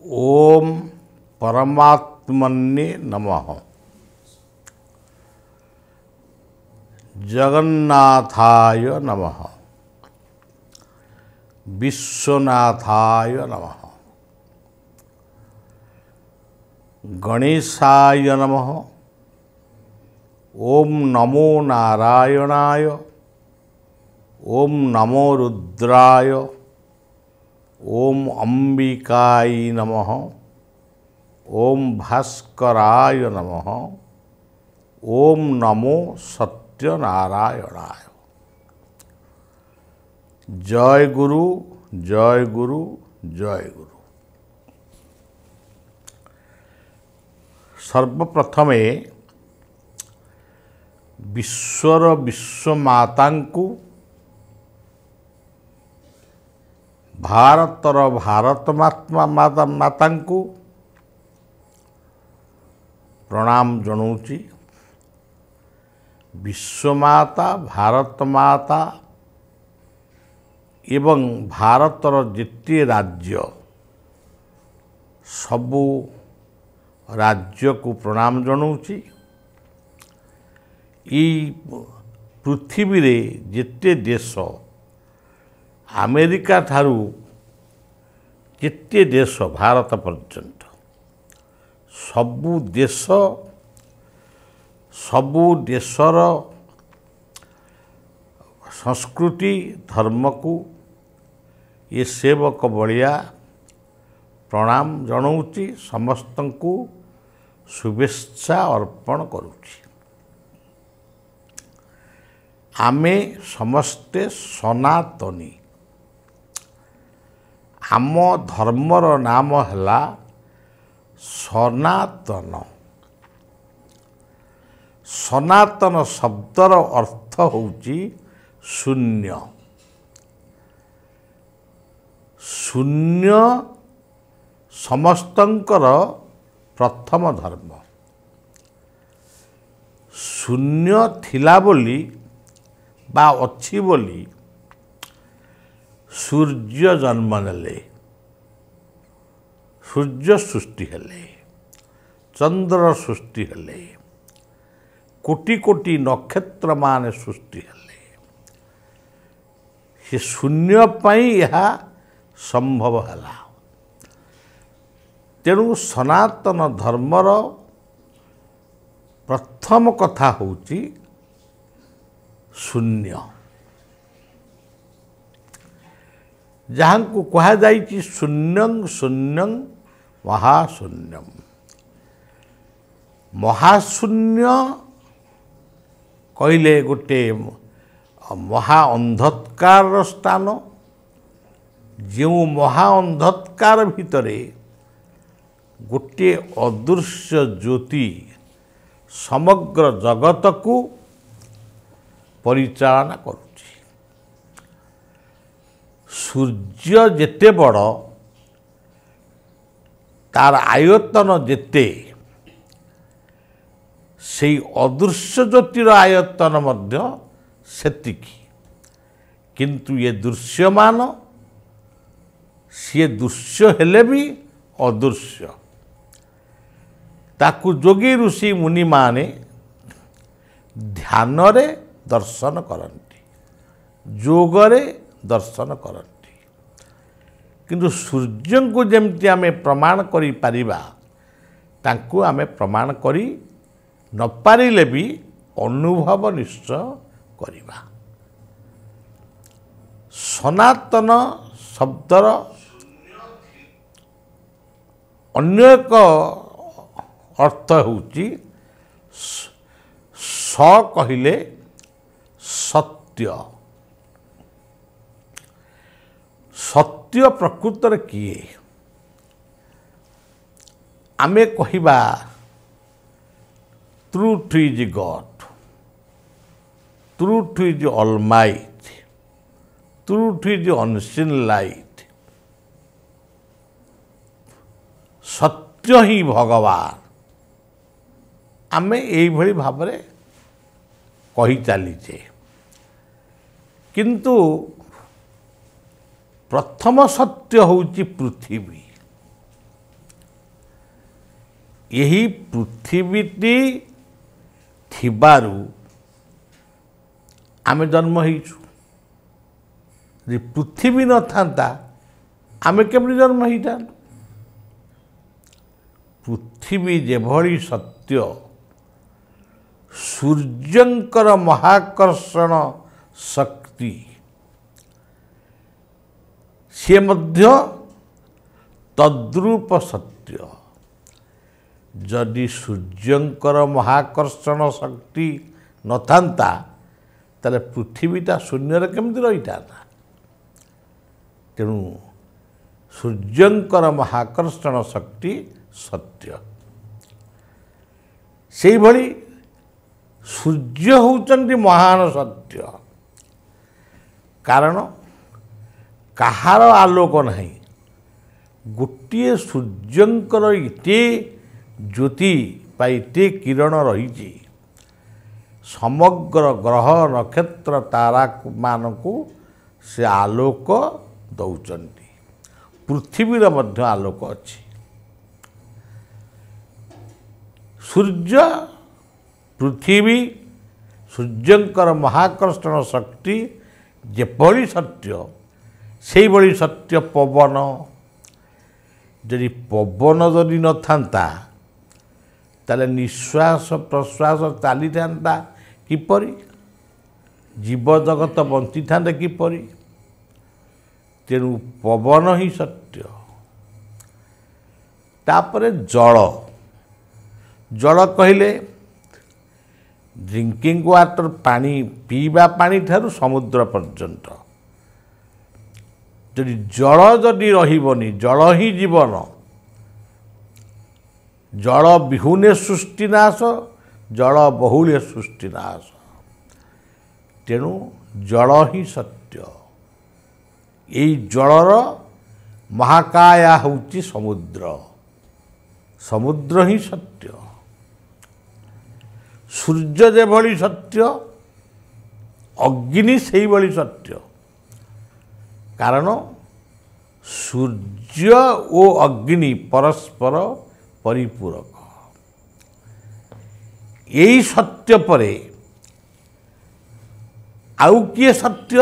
ओम परमात्मने नमः। जगन्नाथाय नमः। विश्वनाथाय नमः। गणेशाय नमः। ओम नमो नारायणाय। ओम नमो रुद्राय। ओम अंबिकाय नमः। ओम भास्कराय नमः। ओम नमो सत्यनारायणाय। जय गुरु जय गुरु जय गुरु। सर्वप्रथमे विश्वर विश्वमाता को भारतर भारत माता को प्रणाम जनाऊँची। विश्वमाता भारत माता एवं भारतर जिते राज्य सबू राज्य को प्रणाम जनाऊँची। पृथ्वी रे जिते देश अमेरिका ठारू जिते देश भारत पर्यंत सबू देशर संस्कृति धर्म को ये सेवक बलिया प्रणाम जनाऊँची। समस्त को शुभेच्छा अर्पण करुँची। आमे समस्ते सनातनी। आम धर्मर नाम है सनातन। सनातन शब्दर अर्थ होची शून्य। शून्य समस्तंकर प्रथम धर्म। शून्य थिला बोली बा अच्छी बोली सूर्य जन्म नेले। सूर्य सृष्टि हेले। चंद्र सृष्टि हेले। कोटि कोटि नक्षत्र मान सृष्टि हेले। से शून्य पाई यह संभव है। तेणु सनातन धर्मर प्रथम कथा होची शून्य। जहाँ को कहा जाइए शून्यं शून्यं महाशून्यम। महाशून्य कहले गोटे महा अंधकार स्थान। जो महा अंधकार भितरे गोटे अदृश्य ज्योति समग्र जगत को परिचालना करुछि। सूर्य जेते बड़ तार आयतन जेते से अदृश्य ज्योतिर आयतन मध्य सेतिकी। किंतु ये दृश्यमान सी दृश्य हेले भी अदृश्य। ताकू जोगी ऋषि मुनि माने ध्यान रे दर्शन करती। जोगरे दर्शन करती। किंतु सूर्य को जमती आमे प्रमाण करि परिबा तांकु आमे प्रमाण करि न पारिले भी अनुभव निश्चय करिबा। सनातन शब्दर अन्य एक अर्थ होची स कहिले सत्य। सत्य प्रकृतर किए आमे कहिबा truth is God. Truth is almighty. Truth is unseen light. सत्य ही भगवान। आमे एई भली भाबरे कही चलीचे। किंतु प्रथम सत्य होची पृथ्वी। ଏହି ପୃଥିବୀଟି ଥିବାରୁ ଆମେ ଜନ୍ମ ହେଇଛୁ। ଯଦି ପୃଥିବୀ ନଥାନ୍ତା ଆମେ କେମିତି ଜନ୍ମ ହେଇଥାନ୍ତୁ? ପୃଥିବୀ ଯେଭଳି ସତ୍ୟ, ସୂର୍ଯ୍ୟଙ୍କର ମହାକର୍ଷଣ ଶକ୍ତି ସିଏ ମଧ୍ୟ ତଦ୍ରୂପ ସତ୍ୟ। ଯଦି ସୂର୍ଯ୍ୟଙ୍କର ମହାକର୍ଷଣ ଶକ୍ତି ନଥାନ୍ତା ତାହେଲେ ପୃଥିବୀଟା ଶୂନ୍ୟରେ କେମିତି ରହିଥାନ୍ତା? ତେଣୁ ସୂର୍ଯ୍ୟଙ୍କର ମହାକର୍ଷଣ ଶକ୍ତି ସତ୍ୟ। ସେଇଭଳି ସୂର୍ଯ୍ୟ ହେଉଛନ୍ତି ମହାନ ସତ୍ୟ। କାରଣ କାହାର ଆଲୋକ ନାହିଁ, ଗୋଟିଏ ସୂର୍ଯ୍ୟଙ୍କର ଏତେ ଜ୍ୟୋତି ବା ଏତେ କିରଣ ରହିଛି, ସମଗ୍ର ଗ୍ରହ ନକ୍ଷତ୍ର ତାରାମାନଙ୍କୁ ସେ ଆଲୋକ ଦେଉଛନ୍ତି। ପୃଥିବୀର ମଧ୍ୟ ଆଲୋକ ଅଛି। ସୂର୍ଯ୍ୟ, ପୃଥିବୀ, ସୂର୍ଯ୍ୟଙ୍କର ମହାକର୍ଷଣ ଶକ୍ତି ଯେଭଳି ସତ୍ୟ, ସେଇଭଳି ସତ୍ୟ ପବନ। ଯଦି ପବନ ଯଦି ନଥାନ୍ତା ତାହେଲେ ନିଶ୍ୱାସ ପ୍ରଶ୍ୱାସ ଚାଲିଥାନ୍ତା କିପରି? ଜୀବଜଗତ ବଞ୍ଚିଥାନ୍ତେ କିପରି? ତେଣୁ ପବନ ହିଁ ସତ୍ୟ। ତାପରେ ଜଳ। ଜଳ କହିଲେ ଡ୍ରିଙ୍କିଂ ୱାଟର, ପାଣି, ପିଇବା ପାଣି ଠାରୁ ସମୁଦ୍ର ପର୍ଯ୍ୟନ୍ତ। ଯଦି ଜଳ ଯଦି ରହିବନି, ଜଳ ହିଁ ଜୀବନ। ଜଳ ବିହୁନେ ସୃଷ୍ଟି ନାଶ, ଜଳ ବହୁଳେ ସୃଷ୍ଟି ନାଶ। ତେଣୁ ଜଳ ହିଁ ସତ୍ୟ। ଏଇ ଜଳର ମହାକାୟା ହେଉଛି ସମୁଦ୍ର। ସମୁଦ୍ର ହିଁ ସତ୍ୟ। ସୂର୍ଯ୍ୟ ଯେଭଳି ସତ୍ୟ, ଅଗ୍ନି ସେଇଭଳି ସତ୍ୟ। କାରଣ ସୂର୍ଯ୍ୟ ଓ ଅଗ୍ନି ପରସ୍ପର ପରିପୂରକ। ଏଇ ସତ୍ୟ ପରେ ଆଉ କିଏ ସତ୍ୟ?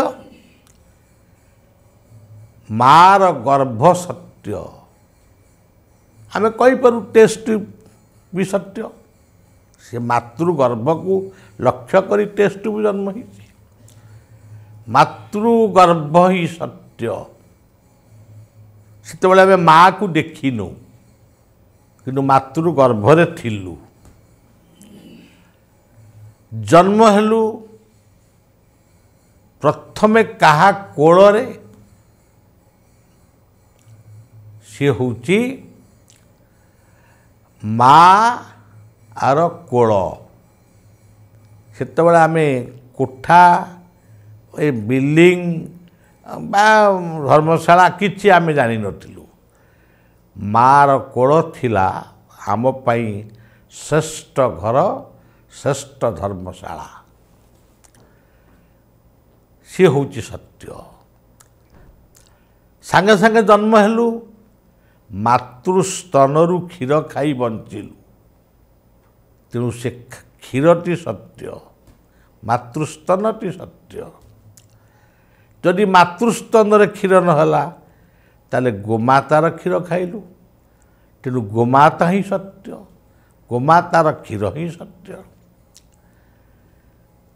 ମାର ଗର୍ଭ ସତ୍ୟ। ଆମେ କହିପାରୁ ଟେଷ୍ଟ ବି ସତ୍ୟ। ସେ ମାତୃ ଗର୍ଭକୁ ଲକ୍ଷ୍ୟ କରି ଟେଷ୍ଟ ବି ଜନ୍ମ ହେଇଛି। ମାତୃ ଗର୍ଭ ହିଁ ସତ୍ୟ। ସେତେବେଳେ ଆମେ ମାଆକୁ ଦେଖିନୁ, କିନ୍ତୁ ମାତୃ ଗର୍ଭରେ ଥିଲୁ। ଜନ୍ମ ହେଲୁ ପ୍ରଥମେ କାହା କୋଳରେ? ସିଏ ହେଉଛି ମାଆର କୋଳ। ସେତେବେଳେ ଆମେ କୋଠା, ଏ ବିଲ୍ଡିଂ ବା ଧର୍ମଶାଳା କିଛି ଆମେ ଜାଣିନଥିଲୁ। ମାଆର କୋଳ ଥିଲା ଆମ ପାଇଁ ଶ୍ରେଷ୍ଠ ଘର, ଶ୍ରେଷ୍ଠ ଧର୍ମଶାଳା। ସିଏ ହେଉଛି ସତ୍ୟ। ସାଙ୍ଗେ ସାଙ୍ଗେ ଜନ୍ମ ହେଲୁ, ମାତୃସ୍ତନରୁ କ୍ଷୀର ଖାଇ ବଞ୍ଚିଲୁ। ତେଣୁ ସେ କ୍ଷୀରଟି ସତ୍ୟ, ମାତୃସ୍ତନଟି ସତ୍ୟ। ଯଦି ମାତୃସ୍ତନରେ କ୍ଷୀର ନହେଲା ତାହେଲେ ଗୋମାତାର କ୍ଷୀର ଖାଇଲୁ। ତେଣୁ ଗୋମାତା ହିଁ ସତ୍ୟ, ଗୋମାତାର କ୍ଷୀର ହିଁ ସତ୍ୟ।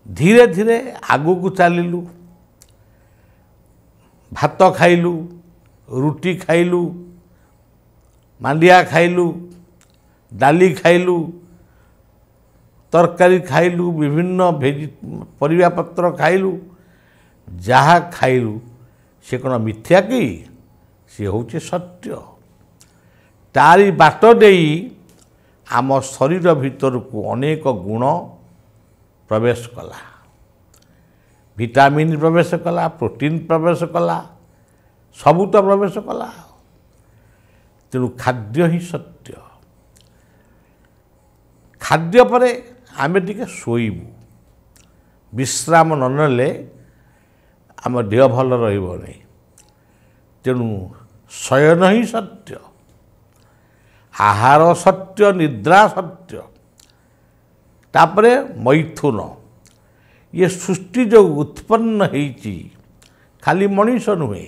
ଧୀରେ ଧୀରେ ଆଗକୁ ଚାଲିଲୁ। ଭାତ ଖାଇଲୁ, ରୁଟି ଖାଇଲୁ, ମାଣ୍ଡିଆ ଖାଇଲୁ, ଡାଲି ଖାଇଲୁ, ତରକାରୀ ଖାଇଲୁ, ବିଭିନ୍ନ ପରିବାପତ୍ର ଖାଇଲୁ। ଯାହା ଖାଇଲୁ ସେ କ'ଣ ମିଥ୍ୟା କି? ସେ ହେଉଛି ସତ୍ୟ। ତାରି ବାଟ ଦେଇ ଆମ ଶରୀର ଭିତରକୁ ଅନେକ ଗୁଣ ପ୍ରବେଶ କଲା। ଭିଟାମିନ୍ ପ୍ରବେଶ କଲା, ପ୍ରୋଟିନ୍ ପ୍ରବେଶ କଲା, ସବୁ ତ ପ୍ରବେଶ କଲା। ତେଣୁ ଖାଦ୍ୟ ହିଁ ସତ୍ୟ। ଖାଦ୍ୟ ପରେ ଆମେ ଟିକେ ଶୋଇବୁ। ବିଶ୍ରାମ ନ ନେଲେ ଆମ ଦେହ ଭଲ ରହିବନି। ତେଣୁ ଶୟନ ହିଁ ସତ୍ୟ। आहार सत्य निद्रा सत्य तापरे मैथुन ये सृष्टि जो उत्पन्न होती खाली मनुष्य नुहे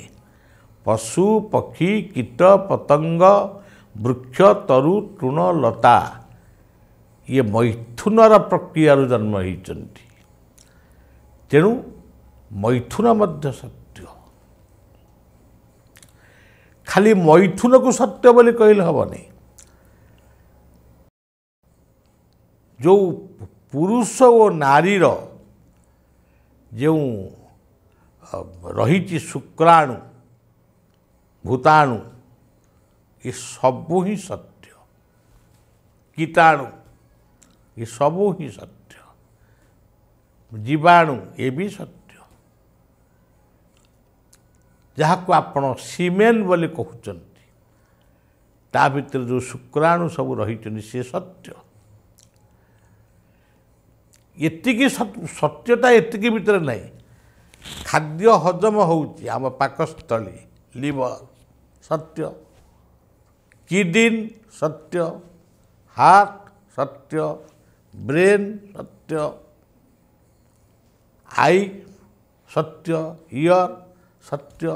पशु पक्षी कीट पतंग वृक्ष तरु तृण लता ये मैथुनर प्रक्रिया जन्म होती तेणु मैथुन मध्य सत्य खाली मैथुन को सत्य बोली कहले हबनी जो पुरुष और नारीर जो रही शुक्राणु भूताणु ये सबू ही सत्य कीटाणु ये सबू ही सत्य जीवाणु ये भी सत्य जहाँ को आपण सीमेन बोले कहते ता भीतर जो शुक्राणु सब रही से सत्य एतिकी सत्यता एतिकी भीतर नहीं खाद्य हजम होउची आम पाकस्थली लिवर सत्य किडनी सत्य हार्ट सत्य ब्रेन सत्य आई सत्य ईयर सत्य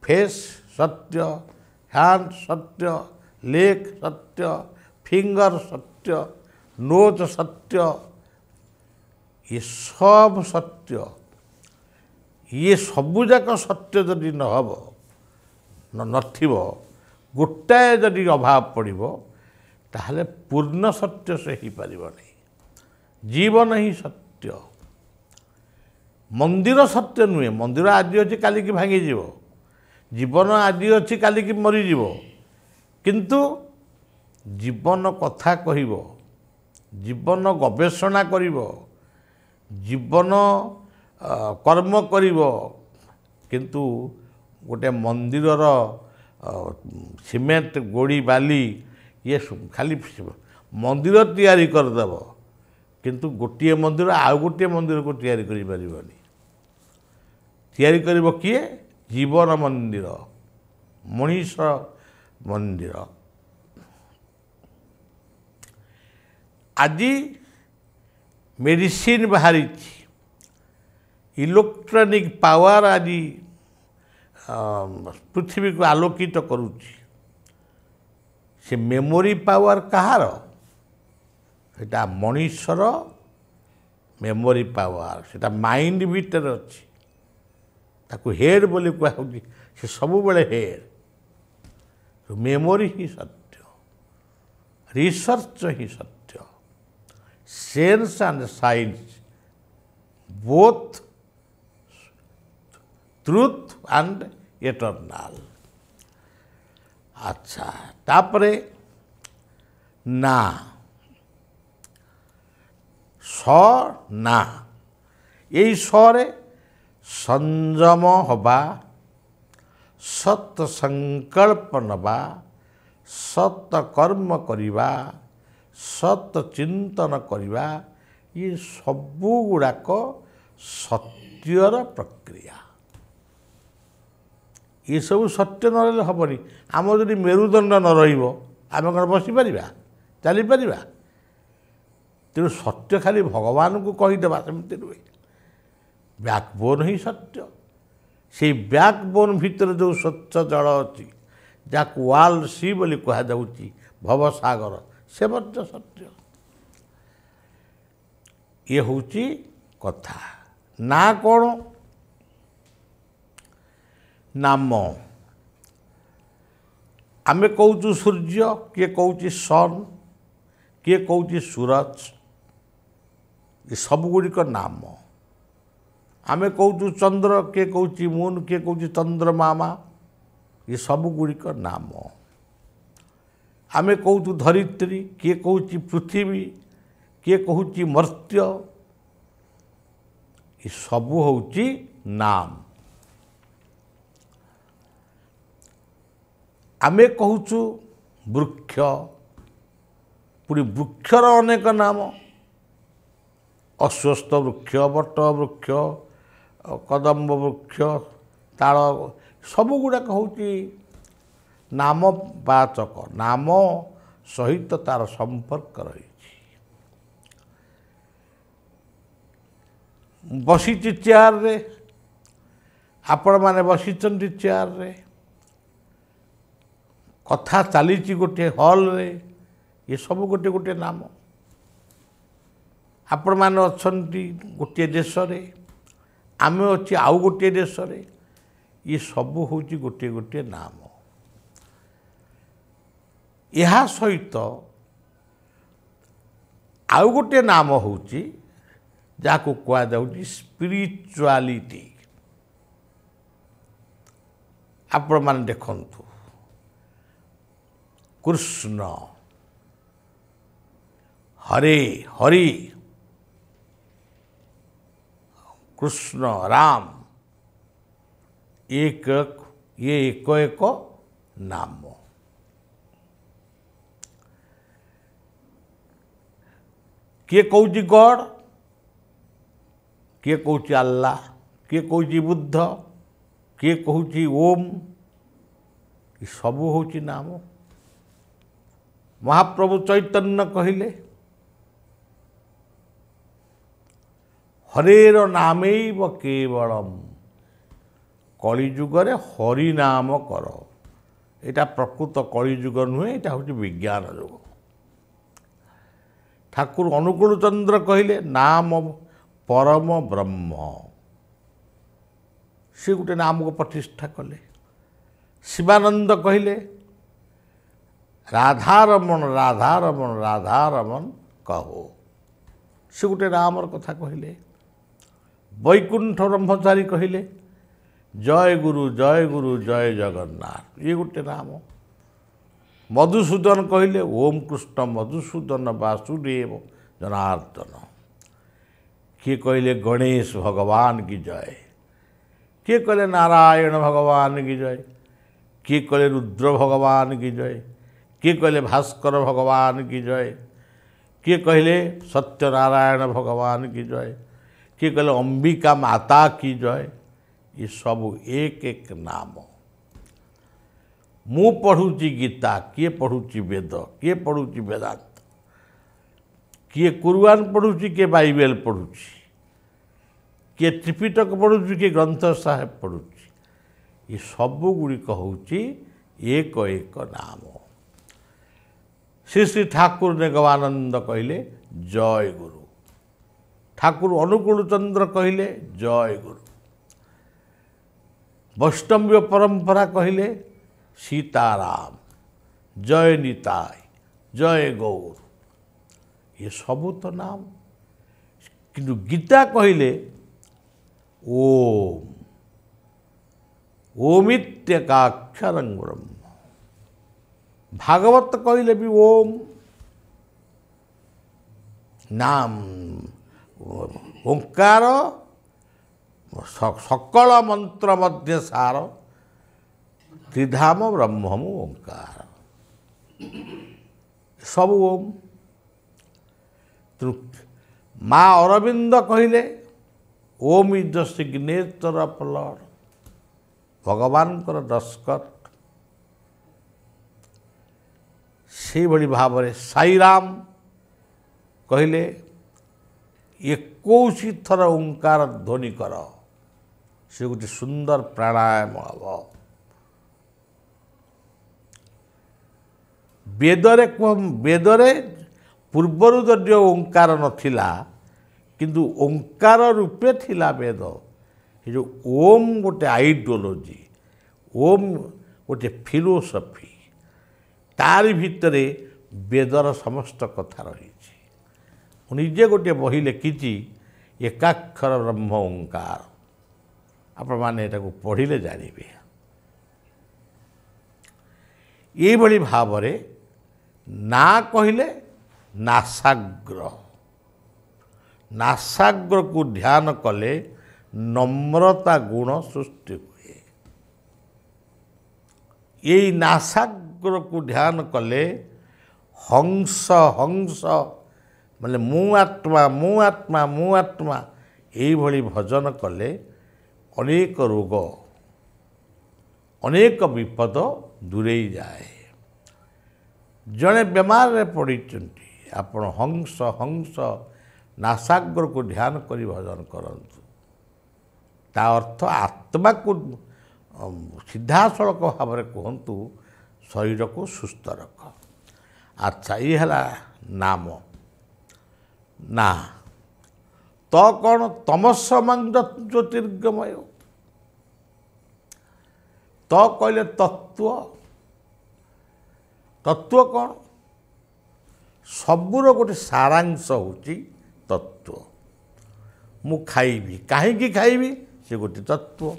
फेस सत्य हैंड सत्य लेग सत्य फिंगर सत्य नोज सत्य ये सब सत्य ये सबुजाक सत्य जदि न हब नथिब गोटाए जदि अभाव पड़ो ताहले पूर्ण सत्य से ही पारिबनी जीवन ही सत्य मंदिर सत्य नुहे मंदिर आज अच्छी काली की भांगी जीव जीवन आज अच्छी काली की मरीज किंतु जीवन कथा कहब जीवन गवेषणा करिब जीवन कर्म करिब किंतु गोटे मंदिरर सीमेंट गोड़ी बाली ये खाली मंदिर तैयारी करदेव किंतु गोटे मंदिर आउ गोटे मंदिर को तैयारी करि परिबनी तैयारी करिब किए जीवन मंदिर मनीष मंदिर आज मेडिसिन बाहरी इलेक्ट्रॉनिक पावर आज पृथ्वी को आलोकित करुच्ची से मेमोरी पावर कहार सेटा मनुष्यर मेमोरी पावर सेटा माइंड भीतर अच्छी ताकू हेड बोली कहूँ से सब बेले हेड मेमोरी ही सत्य रिसर्च ही सत्य sense and science both truth and eternal अच्छा तापरे ना स ना यही सरे संयम हवा सत संकल्प नवा सत कर्म करिबा सत चिंतन करिबा ये सबू गुड़ाक सत्यर प्रक्रिया ये सब सत्य न रही हेनी आम जदि मेरुदंड न रमें कौन बसीपर चलीपर तेणु सत्य खाली भगवान को कहीदेवा सेमती नुहे बैकबोन ही सत्य से बैकबोन भितर जो स्वच्छ जल अच्छी जहाँ वाल सी बोली कहुच्छी भवसागर से मध्य सत्य ये हूँ कथा ना कौन नाम आमे कहूँ सूर्य किए कहूँ सन किए कहूँ सूरज ये सब गुड़िक नाम आमे कहूँ चंद्र किए कहूँ मून किए कहूँ चंद्रमामा ये सब गुड़िक नाम आमे कहूँ धरित्री किए कहूँ पृथ्वी किए कहूँ मर्त्य ये सब हूँ नाम आमे कहूँ वृक्ष पूरी वृक्षर अनेक नाम अश्वस्थ वृक्ष बट वृक्ष कदम्ब वृक्ष ताल सब गुड़ाक हूँ ନାମବାଚକ, ନାମ ସହିତ ତାର ସମ୍ପର୍କ ରହିଛି। ବସିଛି ଚେୟାରରେ, ଆପଣମାନେ ବସିଛନ୍ତି ଚେୟାରରେ, କଥା ଚାଲିଛି ଗୋଟିଏ ହଲ୍ରେ, ଏସବୁ ଗୋଟିଏ ଗୋଟିଏ ନାମ। ଆପଣମାନେ ଅଛନ୍ତି ଗୋଟିଏ ଦେଶରେ, ଆମେ ଅଛୁ ଆଉ ଗୋଟିଏ ଦେଶରେ, ଏ ସବୁ ହେଉଛି ଗୋଟିଏ ଗୋଟିଏ ନାମ। ଏହା ସହିତ ଆଉ ଗୋଟିଏ ନାମ ହେଉଛି ଯାହାକୁ କୁହାଯାଉଛି ସ୍ପିରିଚୁଆଲିଟି। ଆପଣମାନେ ଦେଖନ୍ତୁ, କୃଷ୍ଣ, ହରେ ହରି, କୃଷ୍ଣ ରାମ, ଏକ ଏକ ନାମ। କିଏ କହୁଛି ଗଡ୍, କିଏ କହୁଛି ଆଲ୍ଲାହ, କିଏ କହୁଛି ବୁଦ୍ଧ, କିଏ କହୁଛି ଓମ୍, ଏ ସବୁ ହେଉଛି ନାମ। ମହାପ୍ରଭୁ ଚୈତନ୍ୟ କହିଲେ ହରେର ନାମୈବ କେବଳମ୍, କଳିଯୁଗରେ ହରିନାମ କର। ଏଇଟା ପ୍ରକୃତ କଳିଯୁଗ ନୁହେଁ, ଏଇଟା ହେଉଛି ବିଜ୍ଞାନ ଯୁଗ। ଠାକୁର ଅନୁକୂଳ ଚନ୍ଦ୍ର କହିଲେ ନାମ ପରମ ବ୍ରହ୍ମ, ସେ ଗୋଟେ ନାମକୁ ପ୍ରତିଷ୍ଠା କଲେ। ଶିବାନନ୍ଦ କହିଲେ ରାଧାରମଣ ରାଧାରମଣ ରାଧାରମଣ କହୋ, ସେ ଗୋଟେ ନାମର କଥା କହିଲେ। ବୈକୁଣ୍ଠ ବ୍ରହ୍ମଚାରୀ କହିଲେ ଜୟ ଗୁରୁ ଜୟ ଜଗନ୍ନାଥ, ଇଏ ଗୋଟେ ନାମ। ମଧୁସୂଦନ କହିଲେ ଓମ୍ କୃଷ୍ଣ ମଧୁସୂଦନ ବାସୁଦେବ ଜନାର୍ଦ୍ଦନ। କିଏ କହିଲେ ଗଣେଶ ଭଗବାନ କି ଜୟ, କିଏ କହିଲେ ନାରାୟଣ ଭଗବାନ କି ଜୟ, କିଏ କହିଲେ ରୁଦ୍ର ଭଗବାନ କି ଜୟ, କିଏ କହିଲେ ଭାସ୍କର ଭଗବାନ କି ଜୟ, କିଏ କହିଲେ ସତ୍ୟନାରାୟଣ ଭଗବାନ କି ଜୟ, କିଏ କହିଲେ ଅମ୍ବିକା ମାତା କି ଜୟ। ଏ ସବୁ ଏକ ଏକ ନାମ। ମୁଁ ପଢ଼ୁଛି ଗୀତା, କିଏ ପଢ଼ୁଛି ବେଦ, କିଏ ପଢ଼ୁଛି ବେଦାନ୍ତ, କିଏ କୁର୍ଆନ ପଢ଼ୁଛି, କିଏ ବାଇବେଲ ପଢ଼ୁଛି, କିଏ ତ୍ରିପିଟକ ପଢ଼ୁଛି, କିଏ ଗ୍ରନ୍ଥ ସାହେବ ପଢ଼ୁଛି। ଏ ସବୁ ଗୁଡ଼ିକ ହେଉଛି ଏକ ଏକ ନାମ। ଶ୍ରୀ ଶ୍ରୀ ଠାକୁର ନିଗମାନନ୍ଦ କହିଲେ ଜୟ ଗୁରୁ, ଠାକୁର ଅନୁକୂଳ ଚନ୍ଦ୍ର କହିଲେ ଜୟ ଗୁରୁ, ବୈଷ୍ଣବୀୟ ପରମ୍ପରା କହିଲେ ସୀତାରାମ, ଜୟ ନିତାଇ, ଜୟ ଗୌର। ଏ ସବୁ ତ ନାମ। କିନ୍ତୁ ଗୀତା କହିଲେ ଓମ୍, ଓମିତ୍ୟକାକ୍ଷରଂ ବ୍ରହ୍ମ। ଭାଗବତ କହିଲେ ବି ଓମ୍। ନାମ ଓଙ୍କାର ସକଳ ମନ୍ତ୍ର ମଧ୍ୟ ସାର, ତ୍ରିଧାମ ବ୍ରହ୍ମମୁ ଓଙ୍କାର, ସବୁ ଓମ୍। ମା ଅରବିନ୍ଦ କହିଲେ Om is the signature of Lord, ଭଗବାନଙ୍କର ଦସ୍ତଖତ। ସେଇଭଳି ଭାବରେ ସାଇରାମ କହିଲେ 21 ଥର ଓଙ୍କାର ଧ୍ୱନି କର, ସେ ଗୋଟେ ସୁନ୍ଦର ପ୍ରାଣାୟାମ ହେବ। ବେଦରେ ପୂର୍ବରୁ ଯଦିଓ ଓଙ୍କାର ନଥିଲା, କିନ୍ତୁ ଓଙ୍କାର ରୂପେ ଥିଲା ବେଦ। ଏ ଯେଉଁ ଓମ୍ ଗୋଟେ ଆଇଡ଼ିଓଲୋଜି, ଓମ୍ ଗୋଟେ ଫିଲୋସଫି, ତାରି ଭିତରେ ବେଦର ସମସ୍ତ କଥା ରହିଛି। ମୁଁ ନିଜେ ଗୋଟିଏ ବହି ଲେଖିଛି ଏକାକ୍ଷର ବ୍ରହ୍ମ ଓଙ୍କାର, ଆପଣମାନେ ଏଟାକୁ ପଢ଼ିଲେ ଜାଣିବେ। ଏଇଭଳି ଭାବରେ ନା କହିଲେ ନାସାଗ୍ର, ନାସାଗ୍ରକୁ ଧ୍ୟାନ କଲେ ନମ୍ରତା ଗୁଣ ସୃଷ୍ଟି ହୁଏ। ଏଇ ନାସାଗ୍ରକୁ ଧ୍ୟାନ କଲେ ହଂସ ହଂସ ମାନେ ମୁଁ ଆତ୍ମା ମୁଁ ଆତ୍ମା ମୁଁ ଆତ୍ମା, ଏଇଭଳି ଭଜନ କଲେ ଅନେକ ରୋଗ ଅନେକ ବିପଦ ଦୂରେଇ ଯାଏ। ଜଣେ ବେମାରରେ ପଡ଼ିଛନ୍ତି, ଆପଣ ହଂସ ହଂସ ନାସାଗ୍ରକୁ ଧ୍ୟାନ କରି ଭଜନ କରନ୍ତୁ। ତା ଅର୍ଥ ଆତ୍ମାକୁ ସିଧାସଳଖ ଭାବରେ କୁହନ୍ତୁ, ଶରୀରକୁ ସୁସ୍ଥ ରଖ। ଆଚ୍ଛା, ଇଏ ହେଲା ନାମ। ନା ତ କ'ଣ? ତମସମାଙ୍ଗ ଜ୍ୟୋତିର୍ଗମୟ। ତ କହିଲେ ତତ୍ତ୍ୱ। ତତ୍ତ୍ୱ କ'ଣ? ସବୁର ଗୋଟେ ସାରାଂଶ ହେଉଛି ତତ୍ତ୍ୱ। ମୁଁ ଖାଇବି, କାହିଁକି ଖାଇବି? ସେ ଗୋଟେ ତତ୍ତ୍ୱ।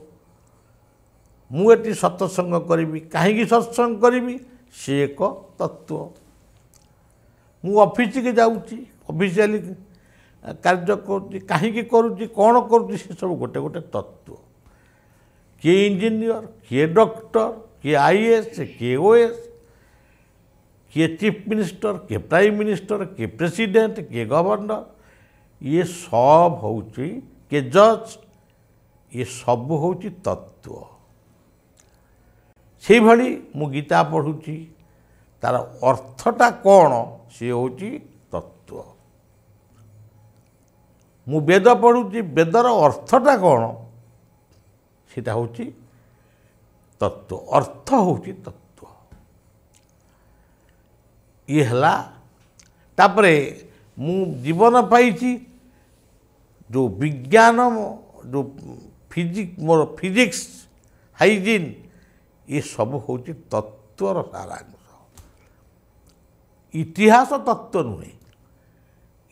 ମୁଁ ଏଠି ସତ୍ସଙ୍ଗ କରିବି, କାହିଁକି ସତ୍ସଙ୍ଗ କରିବି? ସେ ଏକ ତତ୍ତ୍ୱ। ମୁଁ ଅଫିସକି ଯାଉଛି, ଅଫିସିଆଲି କାର୍ଯ୍ୟ କରୁଛି, କାହିଁକି କରୁଛି, କ'ଣ କରୁଛି? ସେସବୁ ଗୋଟେ ଗୋଟେ ତତ୍ତ୍ୱ। କିଏ ଇଞ୍ଜିନିୟର, କିଏ ଡକ୍ଟର, କିଏ IAS, କିଏ OS, କିଏ ଚିଫ୍ ମିନିଷ୍ଟର, କିଏ ପ୍ରାଇମ୍ ମିନିଷ୍ଟର, କିଏ ପ୍ରେସିଡେଣ୍ଟ, କିଏ ଗଭର୍ଣ୍ଣର, ଇଏ ସବୁ ହେଉଛି, କିଏ ଜଜ୍, ଇଏ ସବୁ ହେଉଛି ତତ୍ତ୍ୱ। ସେଇଭଳି ମୁଁ ଗୀତା ପଢ଼ୁଛି, ତାର ଅର୍ଥଟା କ'ଣ? ସେ ହେଉଛି ତତ୍ତ୍ୱ। ମୁଁ ବେଦ ପଢ଼ୁଛି, ବେଦର ଅର୍ଥଟା କ'ଣ? ସେଇଟା ହେଉଛି ତତ୍ତ୍ୱ। ଅର୍ଥ ହେଉଛି ତତ୍ତ୍ୱ। ଇଏ ହେଲା। ତାପରେ ମୁଁ ଜୀବନ ପାଇଛି, ଯେଉଁ ବିଜ୍ଞାନ, ଯେଉଁ ମୋର ଫିଜିକ୍ସ, ହାଇଜିନ୍, ଏସବୁ ହେଉଛି ତତ୍ତ୍ୱର ସାରାଂଶ। ଇତିହାସ ତତ୍ତ୍ୱ ନୁହେଁ।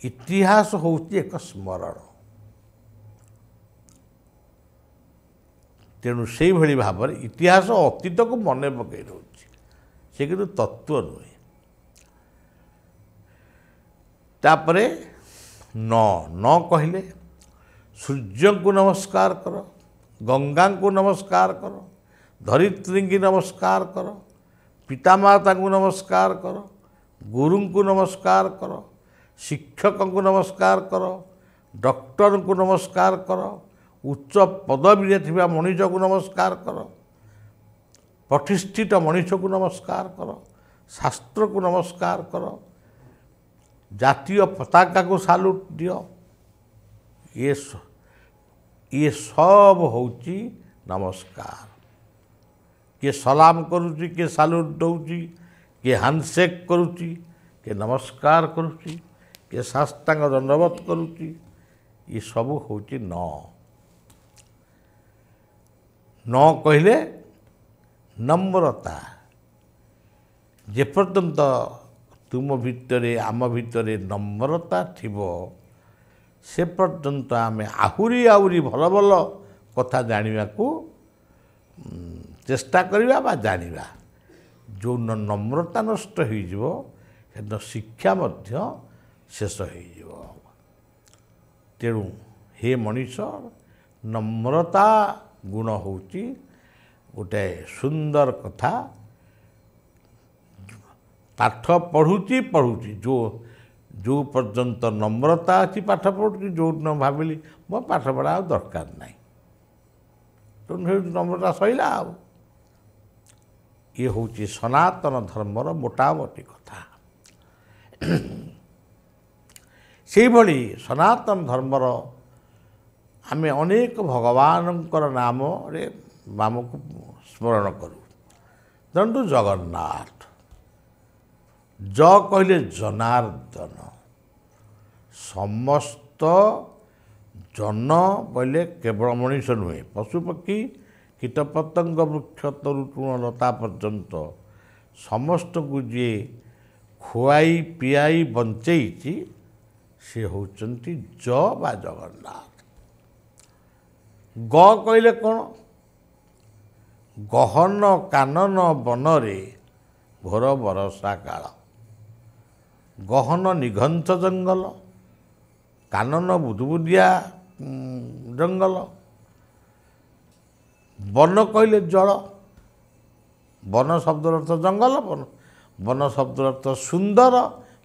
ଇତିହାସ ହେଉଛି ଏକ ସ୍ମରଣ। ତେଣୁ ସେଇଭଳି ଭାବରେ ଇତିହାସ ଅତୀତକୁ ମନେ ପକାଇ ଦେଉଛି, ସେ କିନ୍ତୁ ତତ୍ତ୍ୱ ନୁହେଁ। ତାପରେ ନ କହିଲେ ସୂର୍ଯ୍ୟଙ୍କୁ ନମସ୍କାର କର, ଗଙ୍ଗାଙ୍କୁ ନମସ୍କାର କର, ଧରିତ୍ରୀଙ୍କୁ ନମସ୍କାର କର, ପିତାମାତାଙ୍କୁ ନମସ୍କାର କର, ଗୁରୁଙ୍କୁ ନମସ୍କାର କର, ଶିକ୍ଷକଙ୍କୁ ନମସ୍କାର କର, ଡକ୍ଟରଙ୍କୁ ନମସ୍କାର କର, ଉଚ୍ଚ ପଦବୀରେ ଥିବା ମଣିଷକୁ ନମସ୍କାର କର, ପ୍ରତିଷ୍ଠିତ ମଣିଷକୁ ନମସ୍କାର କର, ଶାସ୍ତ୍ରକୁ ନମସ୍କାର କର, ଜାତୀୟ ପତାକାକୁ ସାଲୁଟ୍ ଦିଅ। ଇଏ ସବୁ ହେଉଛି ନମସ୍କାର। କିଏ ସଲାମ କରୁଛି, କିଏ ସାଲୁଟ୍ ଦେଉଛି, କିଏ ହ୍ୟାଣ୍ଡସେକ୍ କରୁଛି, କିଏ ନମସ୍କାର କରୁଛି, କିଏ ସାଷ୍ଟାଙ୍ଗ ଦଣ୍ଡବତ କରୁଛି। ଏସବୁ ହେଉଛି ନ କହିଲେ ନମ୍ରତା। ଯେପର୍ଯ୍ୟନ୍ତ ତୁମ ଭିତରେ, ଆମ ଭିତରେ ନମ୍ରତା ଥିବ, ସେ ପର୍ଯ୍ୟନ୍ତ ଆମେ ଆହୁରି ଆହୁରି ଭଲ ଭଲ କଥା ଜାଣିବାକୁ ଚେଷ୍ଟା କରିବା ବା ଜାଣିବା। ଯେଉଁ ନମ୍ରତା ନଷ୍ଟ ହୋଇଯିବ, ସେଦିନ ଶିକ୍ଷା ମଧ୍ୟ ଶେଷ ହୋଇଯିବ। ତେଣୁ ହେ ମଣିଷ, ନମ୍ରତା ଗୁଣ ହେଉଛି ଗୋଟେ ସୁନ୍ଦର କଥା। ପାଠ ପଢ଼ୁଛି, ଯେଉଁ ପର୍ଯ୍ୟନ୍ତ ନମ୍ରତା ଅଛି ପାଠ ପଢ଼ୁଛି, ଯେଉଁଦିନ ଭାବିଲି ମୋ ପାଠ ପଢ଼ା ଆଉ ଦରକାର ନାହିଁ, ତେଣୁ ସେଇଠୁ ନମ୍ରତା ସଇଲା। ଆଉ ଇଏ ହେଉଛି ସନାତନ ଧର୍ମର ମୋଟାମୋଟି କଥା। ସେଇଭଳି ସନାତନ ଧର୍ମର ଆମେ ଅନେକ ଭଗବାନଙ୍କର ନାମକୁ ସ୍ମରଣ କରୁ। ଧରନ୍ତୁ ଜଗନ୍ନାଥ। ଜ କହିଲେ ଜନାର୍ଦ୍ଦନ। ସମସ୍ତ ଜନ ବୋଇଲେ କେବଳ ମଣିଷ ନୁହେଁ, ପଶୁପକ୍ଷୀ, କୀଟପତଙ୍ଗ, ବୃକ୍ଷ ତରୁତୃଣ ଲତା ପର୍ଯ୍ୟନ୍ତ ସମସ୍ତଙ୍କୁ ଯିଏ ଖୁଆଇ ପିଆଇ ବଞ୍ଚେଇଛି, ସେ ହେଉଛନ୍ତି ଜ ବା ଜଗନ୍ନାଥ। ଗ କହିଲେ କ'ଣ? ଗହନ କାନନ ବନରେ ଘୋର ବରଷା କାଳ। ଗହନ ନିଘଞ୍ଚ ଜଙ୍ଗଲ, କାନନ ବୁଦୁବୁଦିଆ ଜଙ୍ଗଲ, ବନ କହିଲେ ଜଳ। ବନ ଶବ୍ଦର ଅର୍ଥ ଜଙ୍ଗଲ, ବନ ଶବ୍ଦର ଅର୍ଥ ସୁନ୍ଦର,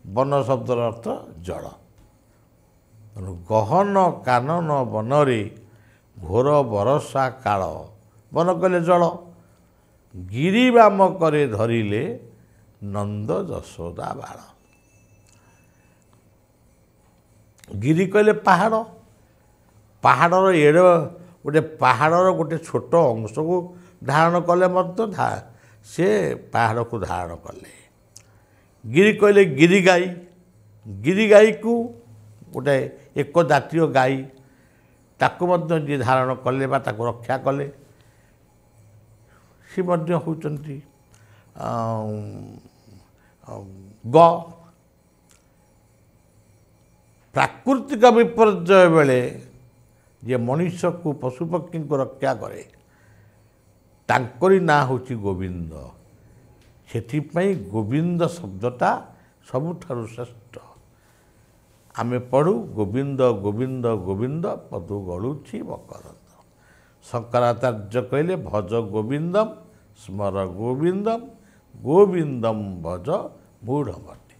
ବନ ଶବ୍ଦର ଅର୍ଥ ଜଳ। ଗହନ କାନନ ବନରେ ଘୋର ବରଷା କାଳ। ବନ କହିଲେ ଜଳ, ଗିରିବାମ କରେ ଧରିଲେ ନନ୍ଦ ଯଶୋଦା ବାଳ। ଗିରି କହିଲେ ପାହାଡ଼। ପାହାଡ଼ର ଗୋଟେ ପାହାଡ଼ର ଗୋଟେ ଛୋଟ ଅଂଶକୁ ଧାରଣ କଲେ ମଧ୍ୟ ସେ ପାହାଡ଼କୁ ଧାରଣ କଲେ। ଗିରି କହିଲେ ଗିରି ଗାଈ। ଗିରି ଗାଈକୁ ଗୋଟେ ଏକ ଜାତୀୟ ଗାଈ, ତାକୁ ମଧ୍ୟ ଯିଏ ଧାରଣ କଲେ ବା ତାକୁ ରକ୍ଷା କଲେ ସେ ମଧ୍ୟ ହେଉଛନ୍ତି ଗ। ପ୍ରାକୃତିକ ବିପର୍ଯ୍ୟୟ ବେଳେ ଯେ ମଣିଷକୁ ପଶୁପକ୍ଷୀଙ୍କୁ ରକ୍ଷା କରେ ତାଙ୍କରି ନାଁ ହେଉଛି ଗୋବିନ୍ଦ। ସେଥିପାଇଁ ଗୋବିନ୍ଦ ଶବ୍ଦଟା ସବୁଠାରୁ ଶ୍ରେଷ୍ଠ। ଆମେ ପଢ଼ୁ ଗୋବିନ୍ଦ ଗୋବିନ୍ଦ ଗୋବିନ୍ଦ ପଦୁ ଗଳୁଛି ମକରନ୍ଦ। ଶଙ୍କରାଚାର୍ଯ୍ୟ କହିଲେ ଭଜ ଗୋବିନ୍ଦମ୍ ସ୍ମର ଗୋବିନ୍ଦମ୍ ଗୋବିନ୍ଦମ୍ ଭଜ ମୂଢ଼ମତି।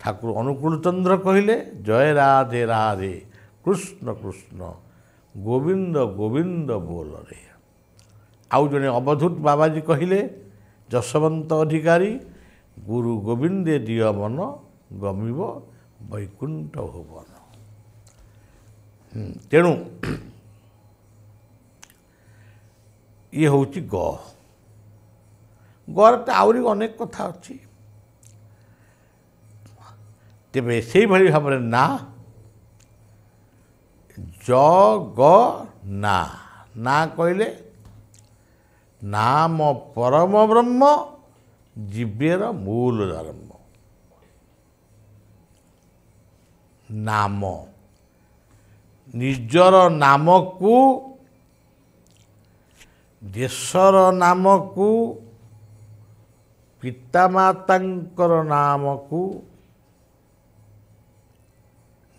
ଠାକୁର ଅନୁକୂଳ ଚନ୍ଦ୍ର କହିଲେ ଜୟ ରାଧେ ରାଧେ କୃଷ୍ଣ କୃଷ୍ଣ ଗୋବିନ୍ଦ ଗୋବିନ୍ଦ ବୋଲରେ। ଆଉ ଜଣେ ଅବଧୂତ ବାବାଜୀ କହିଲେ ଯଶବନ୍ତ ଅଧିକାରୀ ଗୁରୁ ଗୋବିନ୍ଦେ ଦିଅ ମନ ଗମିବ ବୈକୁଣ୍ଠ ଭୁବନ। ତେଣୁ ଇଏ ହେଉଛି ଗ। ଗରେ ତ ଆହୁରି ଅନେକ କଥା ଅଛି। ତେବେ ସେଇଭଳି ଭାବରେ ନା ଜ ଗ ନା। ନା କହିଲେ ନାମ ପରମ ବ୍ରହ୍ମ ଜୀବେର ମୂଳ ଧର୍ମ। ନାମ ନିଜର ନାମକୁ, ଦେଶର ନାମକୁ, ପିତାମାତାଙ୍କର ନାମକୁ,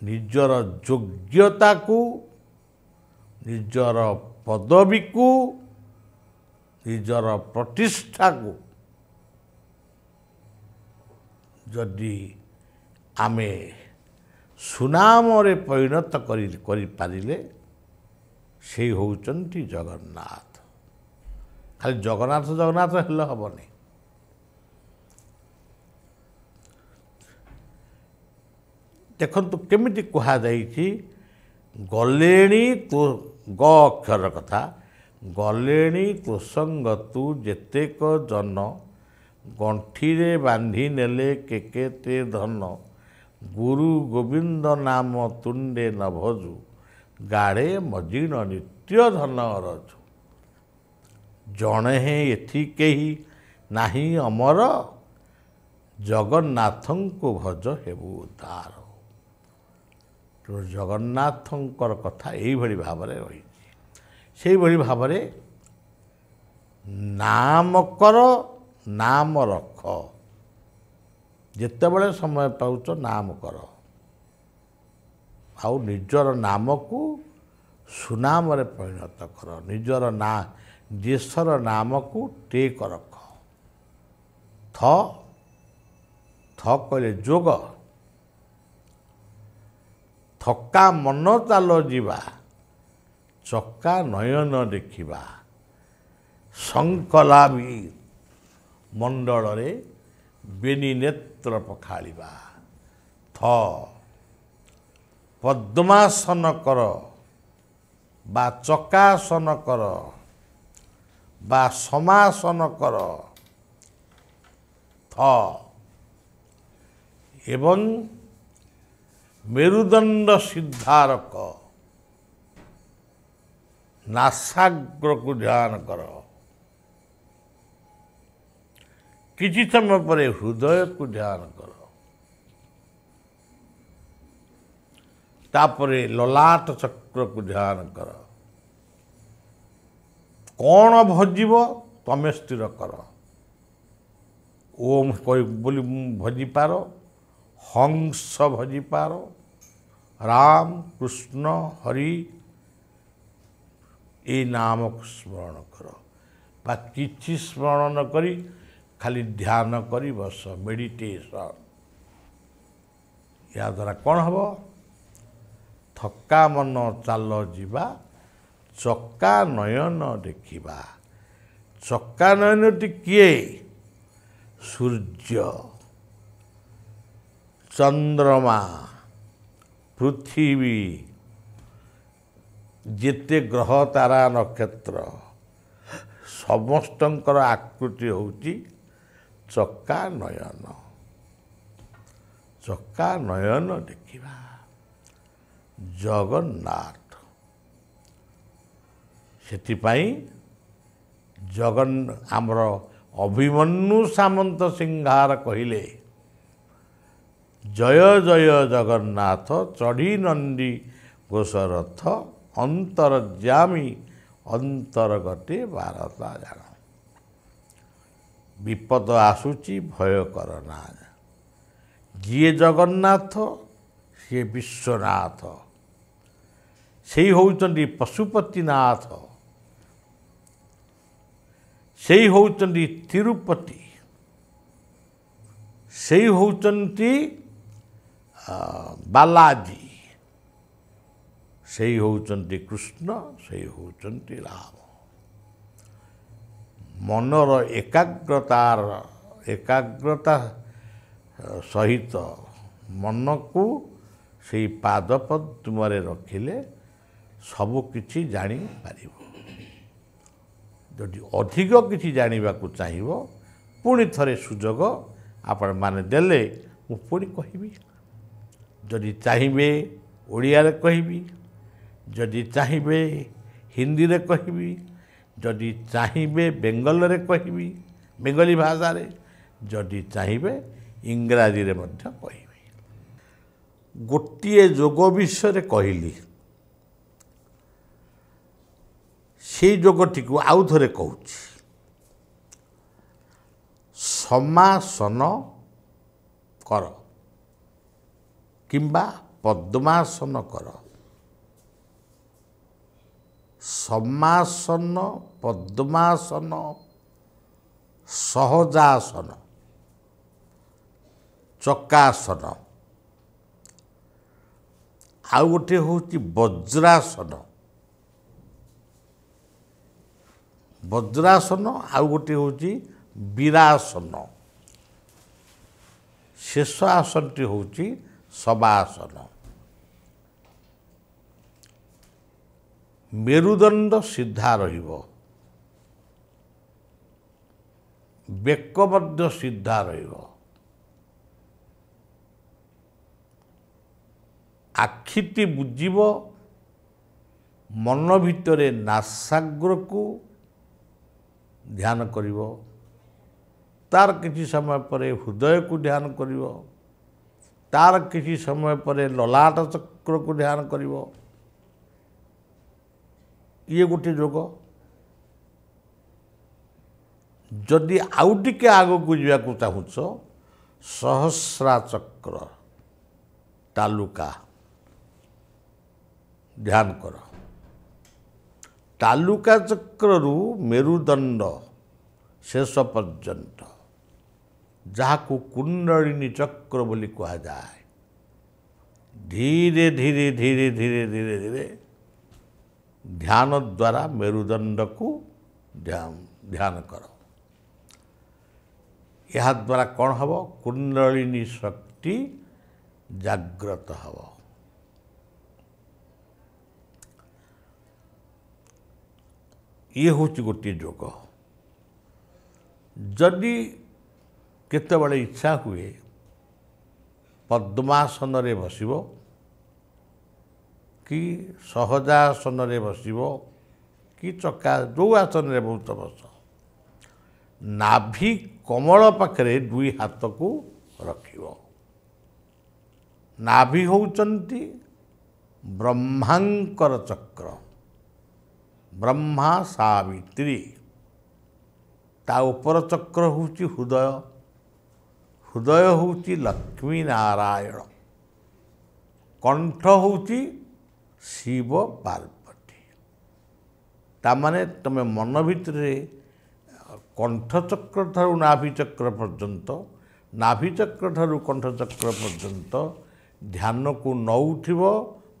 ନିଜର ଯୋଗ୍ୟତାକୁ, ନିଜର ପଦବୀକୁ, ନିଜର ପ୍ରତିଷ୍ଠାକୁ ଯଦି ଆମେ ସୁନାମରେ ପରିଣତ କରିପାରିଲେ ସେଇ ହେଉଛନ୍ତି ଜଗନ୍ନାଥ। ଖାଲି ଜଗନ୍ନାଥ ଜଗନ୍ନାଥ ହେଲେ ହେବନି। ଦେଖନ୍ତୁ କେମିତି କୁହାଯାଇଛି, ଗଲେଣି ତୋ ଗ ଅକ୍ଷର କଥା, ଗଲେଣି ତୋ ସଙ୍ଗ ତୁ ଯେତେକ ଜନ, ଗଣ୍ଠିରେ ବାନ୍ଧି ନେଲେ କେତେ ଧନ, ଗୁରୁ ଗୋବିନ୍ଦ ନାମ ତୁଣ୍ଡେ ନ ଭଜୁ, ଗାଢ଼େ ମଜିଣ ନିତ୍ୟ ଧନ ଅରଜୁ। ଜଣେ ହେଁ ଏଥି କେହି ନାହିଁ ଅମର, ଜଗନ୍ନାଥଙ୍କୁ ଭଜ ହେବୁ ଉଦ୍ଧାର। ତେଣୁ ଜଗନ୍ନାଥଙ୍କର କଥା ଏଇଭଳି ଭାବରେ ରହିଛି। ସେଇଭଳି ଭାବରେ ନାମ କର, ନାମ ରଖ। ଯେତେବେଳେ ସମୟ ପାଉଛ ନାମ କର, ଆଉ ନିଜର ନାମକୁ ସୁନାମରେ ପରିଣତ କର। ନିଜର ଦେଶର ନାମକୁ ଟେକ ରଖ। ଥ କହିଲେ ଯୋଗ। ଥକା ମନ ଚାଲ ଯିବା, ଚକା ନୟନ ଦେଖିବା, ଶଙ୍କଲାଭି ମଣ୍ଡଳରେ ବେନି ନେତ୍ର ପଖାଳିବା। ଥ ପଦ୍ମାସନ କର ବା ଚକାସନ କର ବା ସମାସନ କର। ଥ ଏବଂ ମେରୁଦଣ୍ଡ ସିଦ୍ଧାରକ, ନାସାଗ୍ରକୁ ଧ୍ୟାନ କର। କିଛି ସମୟ ପରେ ହୃଦୟକୁ ଧ୍ୟାନ କର। ତାପରେ ଲଲାଟ ଚକ୍ରକୁ ଧ୍ୟାନ କର। କ'ଣ ଭଜିବ ତମେ ସ୍ଥିର କର। ଓମ୍ ବୋଲି ଭଜିପାର, ହଂସ ଭଜିପାର, ରାମ କୃଷ୍ଣ ହରି এই ନାମକୁ ସ୍ମରଣ କର। ବା କିଛି ସ୍ମରଣ ନ କରି ଖାଲି ଧ୍ୟାନ କରି ବସ, ମେଡ଼ିଟେସନ୍। ଏହାଦ୍ୱାରା କ'ଣ ହେବ? ଥକା ମନ ଚାଲ ଯିବା, ଚକା ନୟନ ଦେଖିବା, ଚକା ନୟନଟି କିଏ? ସୂର୍ଯ୍ୟ, ଚନ୍ଦ୍ରମା, ପୃଥିବୀ, ଯେତେ ଗ୍ରହ ତାରା ନକ୍ଷତ୍ର ସମସ୍ତଙ୍କର ଆକୃତି ହେଉଛି ଚକା ନୟନ। ଚକା ନୟନ ଦେଖିବା ଜଗନ୍ନାଥ। ସେଥିପାଇଁ ଆମର ଅଭିମନ୍ୟୁ ସାମନ୍ତ ସିଂହାର କହିଲେ, ଜୟ ଜୟ ଜଗନ୍ନାଥ ଚଢ଼ି ନନ୍ଦୀ ଘୋଷରଥ, ଅନ୍ତର୍ଯାମୀ ଅନ୍ତର୍ଗତେ ଭାରତା ଜାଣ। ବିପଦ ଆସୁଛି ଭୟ କର ନା। ଯିଏ ଜଗନ୍ନାଥ ସିଏ ବିଶ୍ୱନାଥ, ସେଇ ହେଉଛନ୍ତି ପଶୁପତିନାଥ, ସେଇ ହେଉଛନ୍ତି ତିରୁପତି, ସେଇ ହେଉଛନ୍ତି ବାଲାଜୀ, ସେଇ ହେଉଛନ୍ତି କୃଷ୍ଣ, ସେଇ ହେଉଛନ୍ତି ରାମ। ମନର ଏକାଗ୍ରତା ସହିତ ମନକୁ ସେଇ ପାଦପଦ୍ମରେ ରଖିଲେ ସବୁ କିଛି ଜାଣିପାରିବ। ଯଦି ଅଧିକ କିଛି ଜାଣିବାକୁ ଚାହିଁବ, ପୁଣି ଥରେ ସୁଯୋଗ ଆପଣମାନେ ଦେଲେ ମୁଁ ପୁଣି କହିବି। ଯଦି ଚାହିଁବେ ଓଡ଼ିଆରେ କହିବି, ଯଦି ଚାହିଁବେ ହିନ୍ଦୀରେ କହିବି, ଯଦି ଚାହିଁବେ ବେଙ୍ଗଲରେ କହିବି, ବେଙ୍ଗଲୀ ଭାଷାରେ, ଯଦି ଚାହିଁବେ ଇଂରାଜୀରେ ମଧ୍ୟ କହିବି। ଗୋଟିଏ ଯୋଗ ବିଷୟରେ କହିଲି, ସେଇ ଯୋଗଟିକୁ ଆଉ ଥରେ କହୁଛି। ସମାସନ କର କିମ୍ବା ପଦ୍ମାସନ କର। ସମାସନ, ପଦ୍ମାସନ, ସହଜାସନ, ଚକାସନ, ଆଉ ଗୋଟିଏ ହେଉଛି ବଜ୍ରାସନ। ବଜ୍ରାସନ ଆଉ ଗୋଟିଏ ହେଉଛି ବୀରାସନ। ଶେଷ ଆସନଟି ହେଉଛି ଶବାସନ। ମେରୁଦଣ୍ଡ ସିଧା ରହିବ, ବେକ ମଧ୍ୟ ସିଧା ରହିବ, ଆଖିଟି ବୁଜିବ, ମନ ଭିତରେ ନାସାଗ୍ରକୁ ଧ୍ୟାନ କରିବ, ତାର କିଛି ସମୟ ପରେ ହୃଦୟକୁ ଧ୍ୟାନ କରିବ, ତାର କିଛି ସମୟ ପରେ ଲଲାଟ ଚକ୍ରକୁ ଧ୍ୟାନ କରିବ। ଇଏ ଗୋଟିଏ ଯୋଗ। ଯଦି ଆଉ ଟିକେ ଆଗକୁ ଯିବାକୁ ଚାହୁଁଛ, ସହସ୍ରା ଚକ୍ର ତାଲୁକା ଧ୍ୟାନ କର। ତାଲୁକା ଚକ୍ରରୁ ମେରୁଦଣ୍ଡ ଶେଷ ପର୍ଯ୍ୟନ୍ତ, ଯାହାକୁ କୁଣ୍ଡଳିନୀ ଚକ୍ର ବୋଲି କୁହାଯାଏ, ଧୀରେ ଧୀରେ ଧୀରେ ଧୀରେ ଧୀରେ ଧୀରେ ଧ୍ୟାନ ଦ୍ୱାରା ମେରୁଦଣ୍ଡକୁ ଧ୍ୟାନ କର। ଏହାଦ୍ୱାରା କ'ଣ ହେବ? କୁଣ୍ଡଳିନୀ ଶକ୍ତି ଜାଗ୍ରତ ହେବ। ଇଏ ହେଉଛି ଗୋଟିଏ ଯୋଗ। ଯଦି କେତେବେଳେ ଇଚ୍ଛା ହୁଏ ପଦ୍ମାସନରେ ବସିବ କି ସହଜାସନରେ ବସିବ କି ଚକା, ଯେଉଁ ଆସନରେ ବହୁତ ବସ, ନାଭି କମଳ ପାଖରେ ଦୁଇ ହାତକୁ ରଖିବ। ନାଭି ହେଉଛନ୍ତି ବ୍ରହ୍ମାଙ୍କର ଚକ୍ର, ବ୍ରହ୍ମା ସାବିତ୍ରୀ। ତା ଉପର ଚକ୍ର ହେଉଛି ହୃଦୟ, ହୃଦୟ ହେଉଛି ଲକ୍ଷ୍ମୀ ନାରାୟଣ, କଣ୍ଠ ହେଉଛି ଶିବ ପାର୍ବତୀ। ତାମାନେ ତୁମେ ମନ ଭିତରେ କଣ୍ଠଚକ୍ର ଠାରୁ ନାଭିଚକ୍ର ପର୍ଯ୍ୟନ୍ତ, ନାଭିଚକ୍ର ଠାରୁ କଣ୍ଠଚକ୍ର ପର୍ଯ୍ୟନ୍ତ ଧ୍ୟାନକୁ ନଉଥିବ,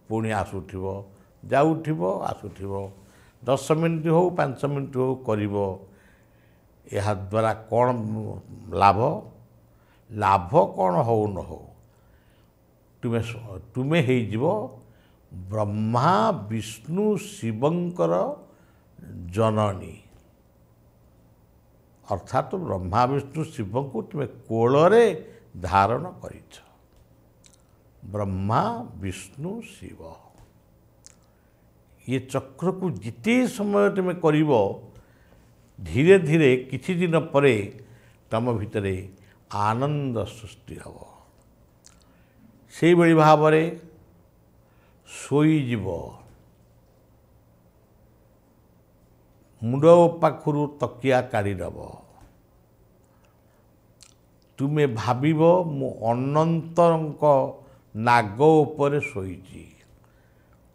ପୁଣି ଆସୁଥିବ, ଯାଉଥିବ, ଆସୁଥିବ। 10 ମିନିଟ୍ ହେଉ 5 ମିନିଟ୍ ହେଉ କରିବ। ଏହାଦ୍ୱାରା କ'ଣ ଲାଭ ଲାଭ କ'ଣ ହଉ ନ ହଉ ତୁମେ ହେଇଯିବ ବ୍ରହ୍ମା ବିଷ୍ଣୁ ଶିବଙ୍କର ଜନନୀ। ଅର୍ଥାତ୍ ବ୍ରହ୍ମା ବିଷ୍ଣୁ ଶିବଙ୍କୁ ତୁମେ କୋଳରେ ଧାରଣ କରିଛ। ବ୍ରହ୍ମା ବିଷ୍ଣୁ ଶିବ ये चक्र को जिते समय तुम कर धीरे धीरे किछि दिन परे तुम भितर आनंद सृष्टि हम से भाई भाव शोईजीव मुंड पाखु तकिया काढ़ीदेव तुमे भाविब मु अनंत नाग उपर शोईची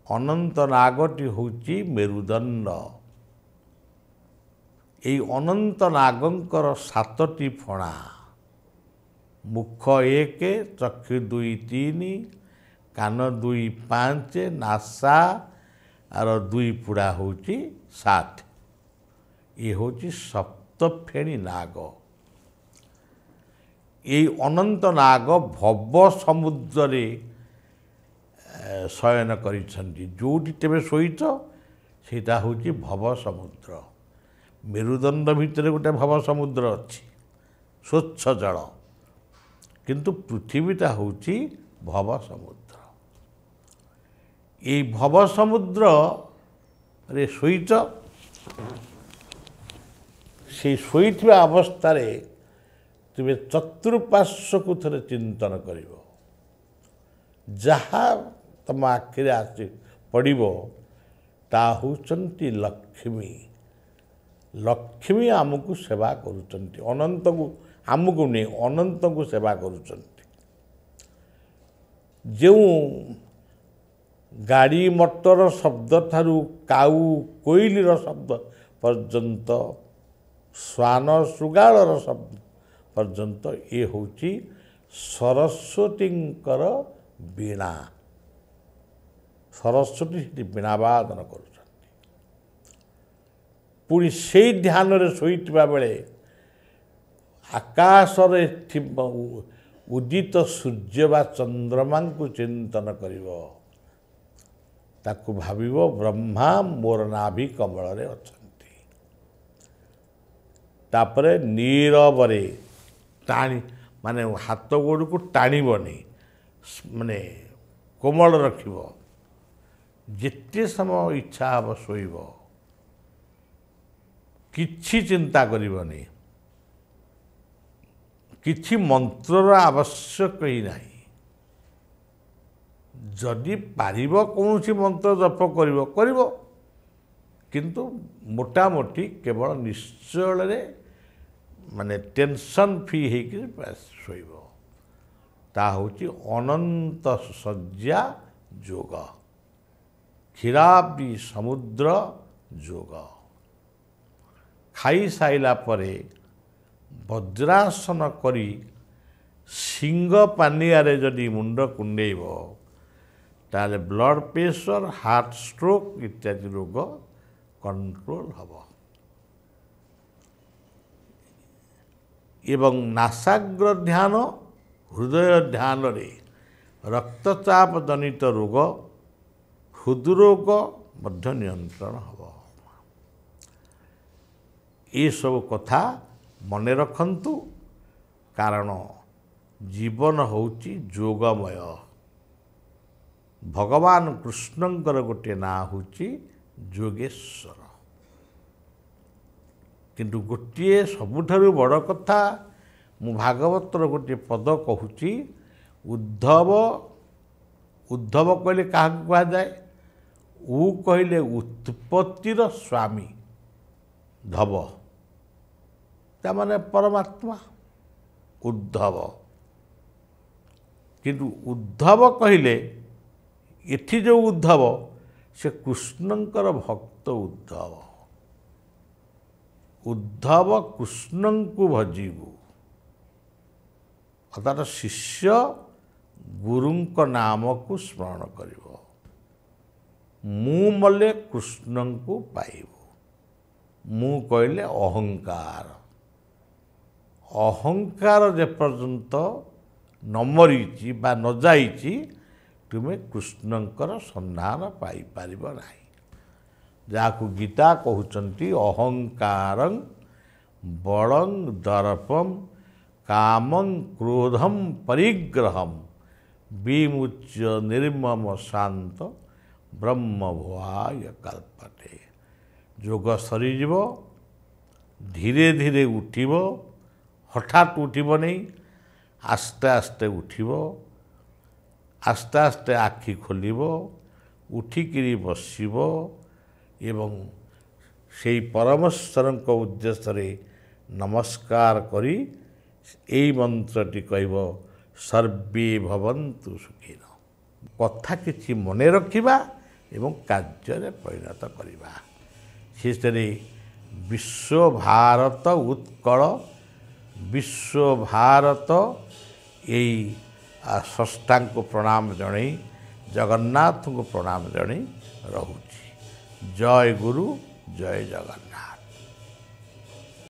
अनंत नागटी होची मेरुदंड ये अनंत नागंकर 7टी फणा मुख 1 चक्षु 2 3 कान 2 5 नासा आर 2 पुड़ा होची 7 ये होची सप्तफेणी नाग। ये अनंत नाग भव समुद्र शयन करिछन्ति जोटी तेबे शोईच सेटा होची भव समुद्र। मेरुदंड भितर गोटे भव समुद्र अच्छी स्वच्छ जल किंतु पृथ्वीटा होची भव समुद्र। ये भव समुद्र रे शोईच से शोईथिबा अवस्था रे तुमे चतुर्पार्श्व को थरे चिंतन करिवो जहाँ तुम आखिरे आसी पड़ो ता होचंती लक्ष्मी। लक्ष्मी आमको सेवा करुचंती अनंत को आमको नहीं अनंत को सेवा करुचंती। जो गाड़ी मटर शब्द ठारू काऊ कोइलीर शब्द पर्यंत श्वान शृगालर शब्द पर्यंत ये होची सरस्वतींकर वीणा। सरस्वती वीणा वादन कर पुणी से ध्यान रे शोईथिबा बेले आकाश रे उदित सूर्य बा चंद्रमा को चिंतन करिवो ताकू भाविवो ब्रह्मा मोर नाभि कमल रे अछंती। तापरे नीरवरे टाणी माने हाथ गोड़ को टाणीबनी माने कोमल रखिवो जिते समय इच्छा हम शोइब किछि चिंता करिवनी किछि मंत्रर आवश्यक ही नहीं। जदि पारिब कौन मंत्र जप करिवो किंतु मोटामोटी केवल निश्चल माने टेंशन फ्री होकर शोइब ता होची अनंत सज्जा जोग क्षीराब्दी समुद्र जोग। खाई साइला परे वज्रासन करी सिंह पानिया रे जदि मुंड कुंडेब ताले ब्लड प्रेशर हार्ट स्ट्रोक इत्यादि रोग कंट्रोल हब। एवं नासाग्र ध्यान हृदय ध्यान रे रक्तचाप जनित रोग हृदरोग मध्य नियंत्रण हब। ये सब कथा मने रखंतु कारण जीवन होची जोगमय। भगवान कृष्णंकर गोटे ना होची जोगेश्वर किंतु गोटे सबुठारु बड़ कथा मु भागवतर गोटे पद कहूची उद्धव उद्धव कहले क्या कह जाए उ कहले उत्पत्तिर स्वामी धव तामाने परमात्मा उद्धव किंतु उद्धव कहले एठी जो उद्धव से कृष्णंकर भक्त उद्धव उद्धव कृष्ण को भजीबू अर्थात शिष्य गुरु नाम को स्मरण करिवो मु मले कृष्ण को पाइबू मु कहले अहंकार ଅହଙ୍କାର ଯେପର୍ଯ୍ୟନ୍ତ ନ ମରିଛି ବା ନ ଯାଇଛି ତୁମେ କୃଷ୍ଣଙ୍କର ସନ୍ଧାନ ପାଇପାରିବ ନାହିଁ। ଯାହାକୁ ଗୀତା କହୁଛନ୍ତି ଅହଙ୍କାରଂ ବଳଂ ଦର୍ପଂ କାମଂ କ୍ରୋଧଂ ପରିଗ୍ରହଂ ବିମୁଚ୍ୟ ନିର୍ମମ ଶାନ୍ତ ବ୍ରହ୍ମଭୁଆୟ କଳ୍ପତେ। ଯୋଗ ସରିଯିବ, ଧୀରେ ଧୀରେ ଉଠିବ, ହଠାତ୍ ଉଠିବ ନାହିଁ, ଆସ୍ତେ ଆସ୍ତେ ଉଠିବ, ଆସ୍ତେ ଆସ୍ତେ ଆଖି ଖୋଲିବ, ଉଠିକିରି ବସିବ ଏବଂ ସେହି ପରମେଶ୍ୱରଙ୍କ ଉଦ୍ଦେଶ୍ୟରେ ନମସ୍କାର କରି ଏଇ ମନ୍ତ୍ରଟି କହିବ, ସର୍ବେ ଭବନ୍ତୁ ସୁଖିନ। କଥା କିଛି ମନେ ରଖିବା ଏବଂ କାର୍ଯ୍ୟରେ ପରିଣତ କରିବା। ଶେଷରେ ବିଶ୍ୱଭାରତ ଉତ୍କଳ ବିଶ୍ୱଭାରତ ଏଇ ସ୍ରଷ୍ଟାଙ୍କୁ ପ୍ରଣାମ ଜଣାଇ ଜଗନ୍ନାଥଙ୍କୁ ପ୍ରଣାମ ଜଣାଇ ରହୁଛି। ଜୟ ଗୁରୁ, ଜୟ ଜଗନ୍ନାଥ।